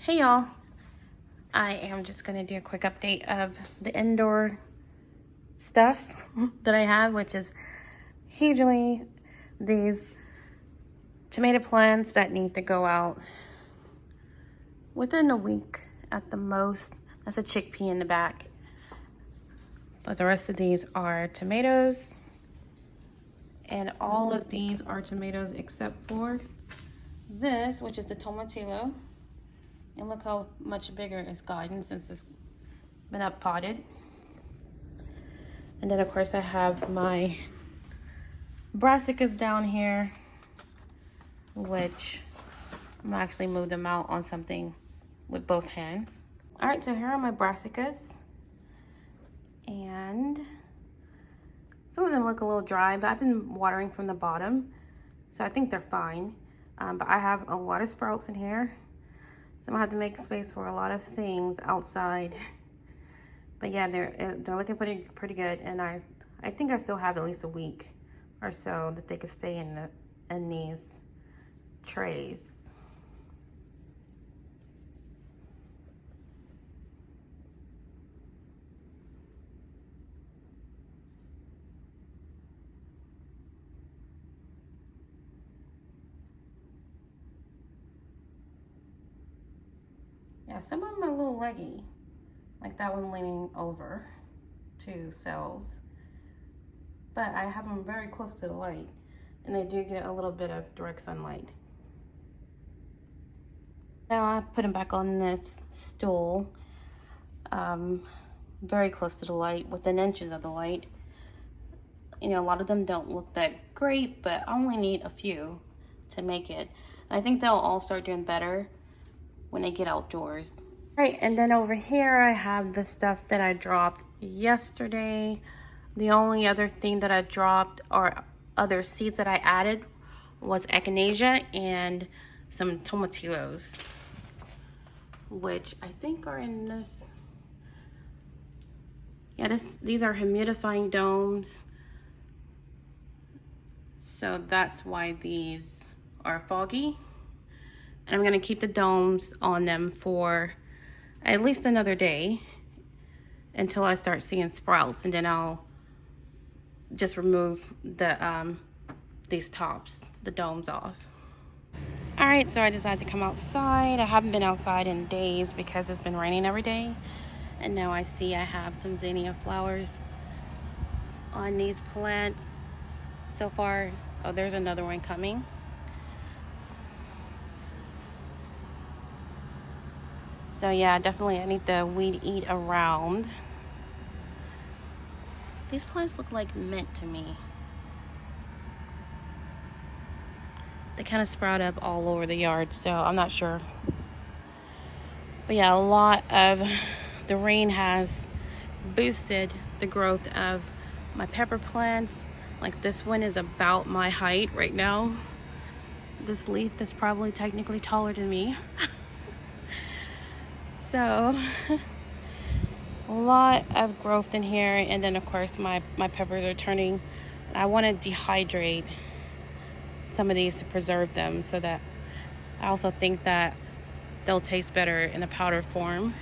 Hey y'all, I am just gonna do a quick update of the indoor stuff that I have, which is hugely these tomato plants that need to go out within a week at the most. That's a chickpea in the back. But the rest of these are tomatoes, and all of these are tomatoes except for this, which is the tomatillo. And look how much bigger it's gotten since it's been up potted. And then of course I have my brassicas down here, which I'm gonna actually move them out on something with both hands. All right, so here are my brassicas. And some of them look a little dry, but I've been watering from the bottom, so I think they're fine. But I have a lot of sprouts in here, so I'm gonna have to make space for a lot of things outside. But yeah, they're looking pretty good, and I think I still have at least a week or so that they could stay in these trays. Yeah, some of them are a little leggy, like that one leaning over 2 cells. But I have them very close to the light, and they do get a little bit of direct sunlight. Now I put them back on this stool, very close to the light, within inches of the light. You know, a lot of them don't look that great, but I only need a few to make it. I think they'll all start doing better when they get outdoors. Right, and then over here I have the stuff that I dropped yesterday. The only other thing that I dropped, or other seeds that I added, was echinacea and some tomatillos, which I think are in this. Yeah, these are humidifying domes. So that's why these are foggy. And I'm gonna keep the domes on them for at least another day until I start seeing sprouts, and then I'll just remove the these tops, the domes, off. All right, so I decided to come outside. I haven't been outside in days because it's been raining every day. And now I see I have some zinnia flowers on these plants so far. Oh, there's another one coming. So yeah, definitely I need to weed eat around. These plants look like mint to me. They kind of sprout up all over the yard, so I'm not sure. But yeah, a lot of the rain has boosted the growth of my pepper plants. Like this one is about my height right now. This leaf that's probably technically taller than me. So a lot of growth in here. And then of course my peppers are turning. I want to dehydrate some of these to preserve them, so that I also think that they'll taste better in a powder form.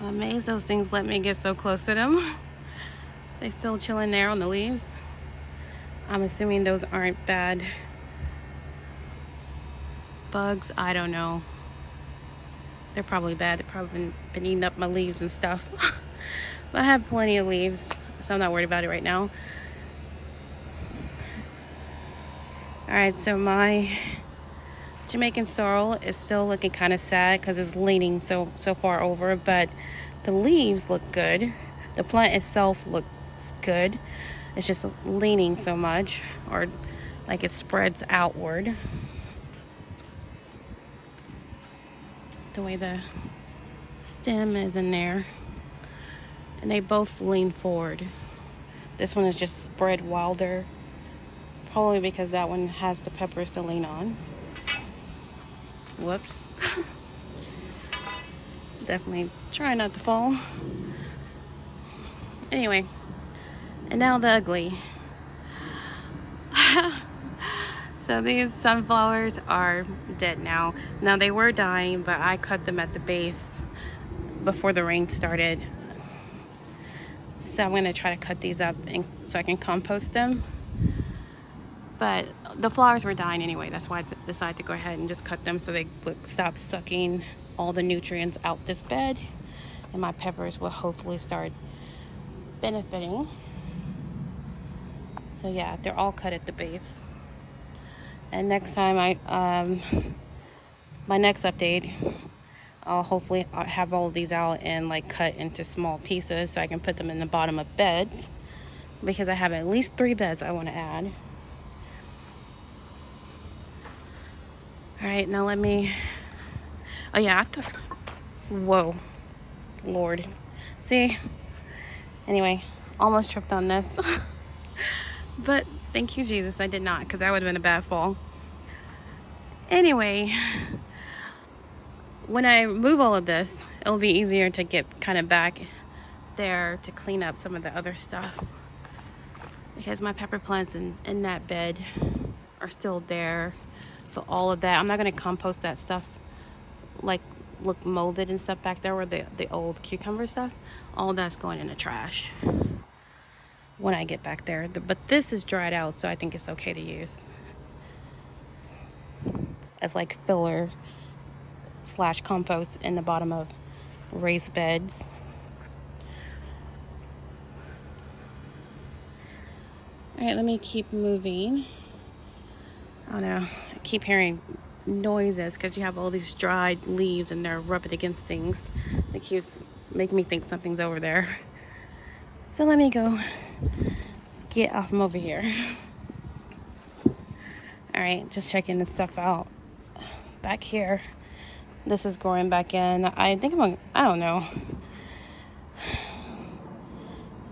I'm amazed those things let me get so close to them. They still chilling there on the leaves. I'm assuming those aren't bad bugs. I don't know. They're probably bad. They've probably been eating up my leaves and stuff. But I have plenty of leaves, so I'm not worried about it right now. All right, so my Jamaican sorrel is still looking kind of sad because it's leaning so far over, but the leaves look good. The plant itself looks good. It's just leaning so much, or like it spreads outward. The way the stem is in there. And they both lean forward. This one is just spread wilder Probably because that one has the peppers to lean on. Whoops. Definitely try not to fall. Anyway, and now the ugly. So these sunflowers are dead now. Now they were dying, but I cut them at the base before the rain started. So I'm gonna try to cut these up so I can compost them. But the flowers were dying anyway. That's why I decided to go ahead and just cut them so they would stop sucking all the nutrients out this bed. And my peppers will hopefully start benefiting. So yeah, they're all cut at the base. And next time my next update, I'll hopefully have all of these out and like cut into small pieces so I can put them in the bottom of beds, because I have at least 3 beds I want to add. All right, now let me, oh yeah, whoa, Lord. See, anyway, almost tripped on this. But thank you, Jesus, I did not, because that would have been a bad fall. Anyway, when I move all of this, it'll be easier to get kind of back there to clean up some of the other stuff, because my pepper plants in that bed are still there. So all of that, I'm not going to compost that stuff, like look molded and stuff back there where the old cucumber stuff. All that's going in the trash when I get back there. But this is dried out, so I think it's okay to use as like filler / compost in the bottom of raised beds. All right, let me keep moving. Oh no, I keep hearing noises because you have all these dried leaves and they're rubbing against things. They keep making me think something's over there. So let me go get off from over here. All right, just checking this stuff out. Back here, this is growing back in. I think I don't know.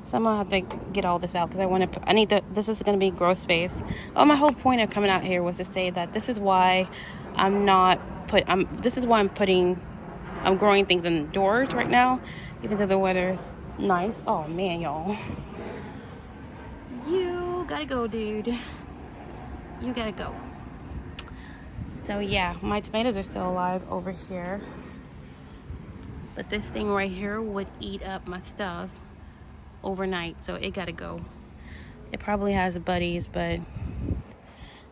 So I'm gonna have to get all this out because this is gonna be grow space. Oh, my whole point of coming out here was to say that this is why I'm growing things indoors right now, even though the weather's nice. Oh man, y'all. You gotta go, dude. You gotta go. So yeah, my tomatoes are still alive over here. But this thing right here would eat up my stuff overnight, so it gotta go. It probably has buddies, but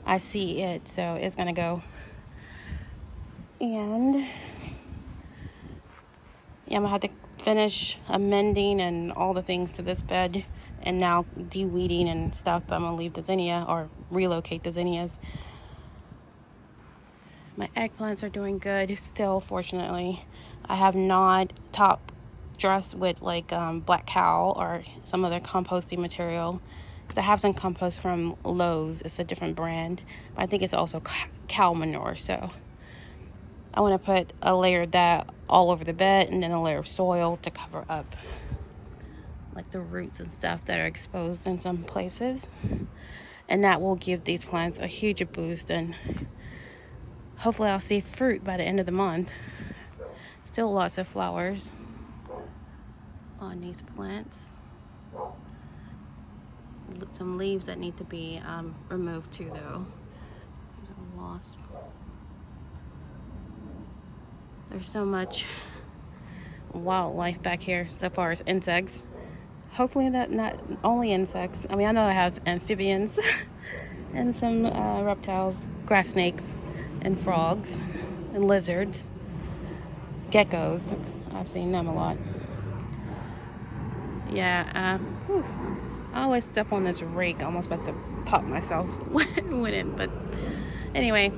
I see it, so it's gonna go. And yeah, I'm gonna have to finish amending and all the things to this bed, and now de-weeding and stuff. But I'm gonna leave the zinnia or relocate the zinnias. My eggplants are doing good still, fortunately. I have not top dressed with like black cow or some other composting material, because I have some compost from Lowe's. It's a different brand, but I think it's also cow manure. So I want to put a layer of that all over the bed, and then a layer of soil to cover up like the roots and stuff that are exposed in some places. And that will give these plants a huge boost, and hopefully I'll see fruit by the end of the month. Still lots of flowers on these plants. Some leaves that need to be removed too, though. There's a wasp. There's so much wildlife back here so far as insects. Hopefully that not only insects. I mean, I know I have amphibians and some reptiles, grass snakes, and frogs, and lizards, geckos. I've seen them a lot. Yeah, I always step on this rake, almost about to pop myself with it. But anyway,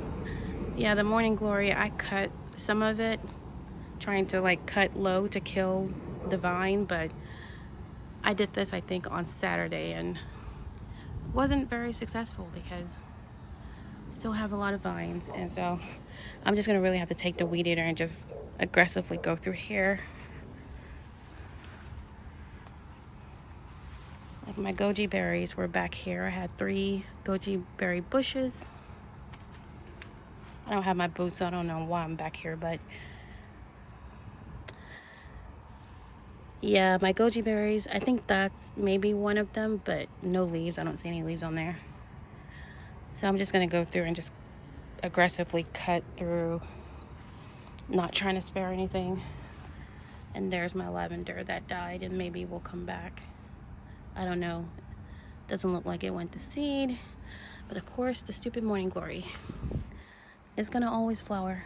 yeah, the morning glory, I cut some of it, trying to like cut low to kill the vine, but I did this I think on Saturday and wasn't very successful because I still have a lot of vines. And so I'm just gonna really have to take the weed eater and just aggressively go through here. I my goji berries were back here. I had 3 goji berry bushes. I don't have my boots, so I don't know why I'm back here, but yeah, my goji berries, I think that's maybe one of them, but no leaves. I don't see any leaves on there. So I'm just going to go through and just aggressively cut through, not trying to spare anything. And there's my lavender that died and maybe will come back. I don't know. Doesn't look like it went to seed. But of course, the stupid morning glory is going to always flower.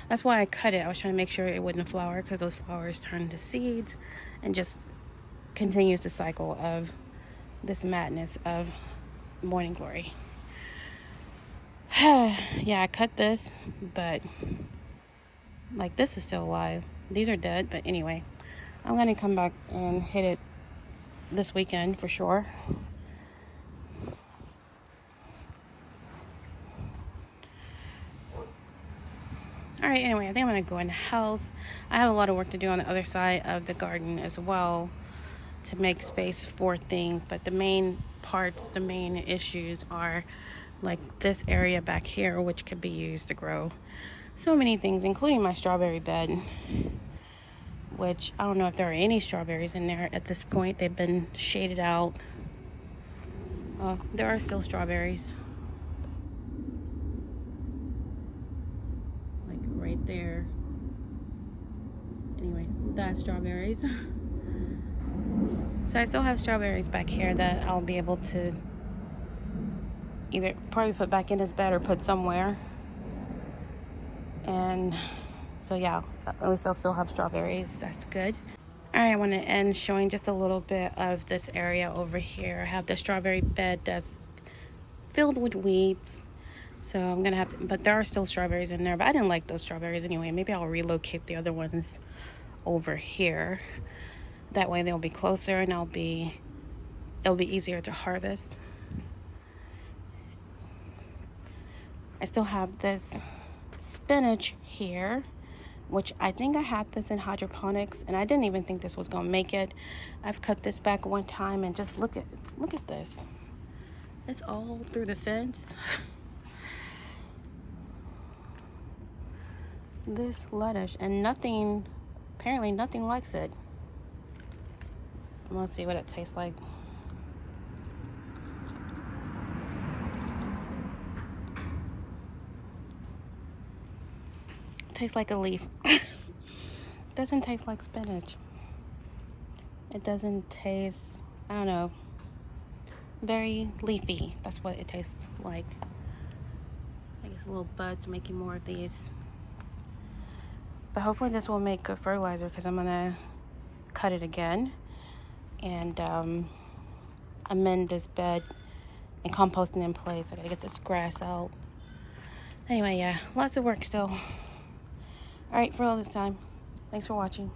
That's why I cut it. I was trying to make sure it wouldn't flower, because those flowers turn into seeds and just continues the cycle of this madness of morning glory. Yeah, I cut this, but like this is still alive. These are dead, but anyway, I'm gonna come back and hit it this weekend for sure. All right, anyway, I think I'm gonna go in the house. I have a lot of work to do on the other side of the garden as well to make space for things, but the main parts, the main issues are like this area back here, which could be used to grow so many things, including my strawberry bed, which I don't know if there are any strawberries in there at this point. They've been shaded out. There are still strawberries. Like right there. Anyway, that's strawberries. So I still have strawberries back here that I'll be able to either probably put back in this bed or put somewhere. And so yeah, at least I'll still have strawberries. That's good. All right, I want to end showing just a little bit of this area over here. I have the strawberry bed that's filled with weeds. So I'm gonna have to, but there are still strawberries in there, but I didn't like those strawberries anyway. Maybe I'll relocate the other ones over here. That way they'll be closer and it'll be easier to harvest. I still have this spinach here, which I think I had this in hydroponics and I didn't even think this was gonna make it. I've cut this back one time and just look at this. It's all through the fence. This lettuce, and apparently nothing likes it. I'm gonna see what it tastes like. It tastes like a leaf. Doesn't taste like spinach. It doesn't taste, I don't know, very leafy. That's what it tastes like. I guess little buds making more of these. But hopefully this will make good fertilizer, because I'm gonna cut it again and amend this bed and compost it in place. I gotta get this grass out. Anyway, yeah, lots of work still. All right, for all this time, thanks for watching.